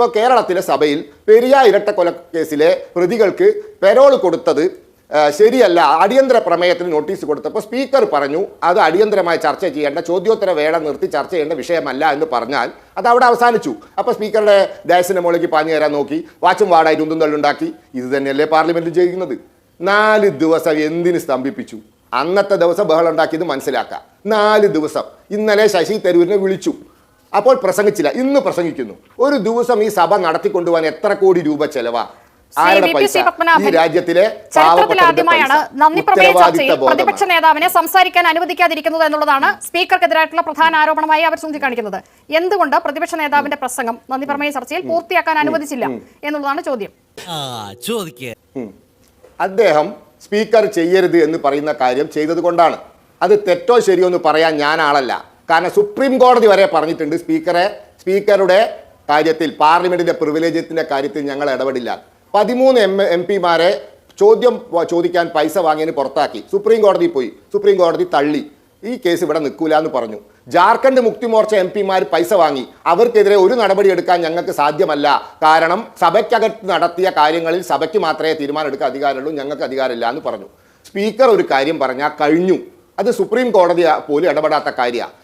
ഇപ്പോൾ കേരളത്തിലെ സഭയിൽ പെരിയ ഇരട്ടക്കൊലക്കേസിലെ പ്രതികൾക്ക് പെരോൾ കൊടുത്തത് ശരിയല്ല, അടിയന്തര പ്രമേയത്തിന് നോട്ടീസ് കൊടുത്തപ്പോൾ സ്പീക്കർ പറഞ്ഞു അത് അടിയന്തരമായി ചർച്ച ചെയ്യേണ്ട, ചോദ്യോത്തര വേള നിർത്തി ചർച്ച ചെയ്യേണ്ട വിഷയമല്ല എന്ന് പറഞ്ഞാൽ അത് അവിടെ അവസാനിച്ചു. അപ്പോൾ സ്പീക്കറുടെ ഡയസിൻ്റെ മുകളിലേക്ക് പാഞ്ഞു തരാൻ നോക്കി, വാച്ചും വാടായിട്ട് ഉന്തും തള്ളുണ്ടാക്കി. ഇത് തന്നെയല്ലേ പാർലമെൻറ്റിൽ ചെയ്യുന്നത്? 4 ദിവസം എന്തിന് സ്തംഭിപ്പിച്ചു? അന്നത്തെ ദിവസം ബഹളം ഉണ്ടാക്കിയത് മനസ്സിലാക്കാം. 4 ദിവസം. ഇന്നലെ ശശി തരൂരിനെ വിളിച്ചു, അപ്പോൾ പ്രസംഗിച്ചില്ല, ഇന്ന് പ്രസംഗിക്കുന്നു. ഒരു ദിവസം ഈ സഭ നടത്തിക്കൊണ്ടുപോകാൻ എത്ര കോടി രൂപ ചെലവാ? ചരിത്രത്തിലാദ്യമായാണ് നന്ദിപ്രമേയ ചർച്ചയിൽ പ്രതിപക്ഷ നേതാവിനെ സംസാരിക്കാൻ അനുവദിക്കാതിരിക്കുന്നത് എന്നുള്ളതാണ് സ്പീക്കർക്കെതിരായിട്ടുള്ള പ്രധാന ആരോപണമായി അവർ ചൂണ്ടിക്കാണിക്കുന്നത്. എന്തുകൊണ്ട് പ്രതിപക്ഷ നേതാവിന്റെ പ്രസംഗം നന്ദിപ്രമേയ ചർച്ചയിൽ പൂർത്തിയാക്കാൻ അനുവദിച്ചില്ല എന്നുള്ളതാണ് ചോദ്യം. അദ്ദേഹം സ്പീക്കർ ചെയ്യരുത് എന്ന് പറയുന്ന കാര്യം ചെയ്തത് കൊണ്ടാണ്. അത് തെറ്റോ ശരിയോ എന്ന് പറയാൻ ഞാൻ ആളല്ല. കാരണം സുപ്രീം കോടതി വരെ പറഞ്ഞിട്ടുണ്ട് സ്പീക്കറുടെ കാര്യത്തിൽ, പാർലമെന്റിന്റെ പ്രിവിലേജത്തിന്റെ കാര്യത്തിൽ ഞങ്ങൾ ഇടപെടില്ല. 13 MP-മാരെ ചോദിക്കാൻ പൈസ വാങ്ങിയതിന് പുറത്താക്കി. സുപ്രീം കോടതി പോയി, സുപ്രീം കോടതി തള്ളി. ഈ കേസ് ഇവിടെ നിൽക്കൂല എന്ന് പറഞ്ഞു. ജാർഖണ്ഡ് മുക്തി മോർച്ച MP-മാർ പൈസ വാങ്ങി, അവർക്കെതിരെ ഒരു നടപടി എടുക്കാൻ ഞങ്ങൾക്ക് സാധ്യമല്ല, കാരണം സഭയ്ക്കകത്ത് നടത്തിയ കാര്യങ്ങളിൽ സഭയ്ക്ക് മാത്രമേ തീരുമാനം എടുക്കാൻ അധികാരമുള്ളൂ, ഞങ്ങൾക്ക് അധികാരമില്ല എന്ന് പറഞ്ഞു. സ്പീക്കർ ഒരു കാര്യം പറഞ്ഞാൽ കഴിഞ്ഞു. അത് സുപ്രീം കോടതി പോലും ഇടപെടാത്ത കാര്യമാണ്.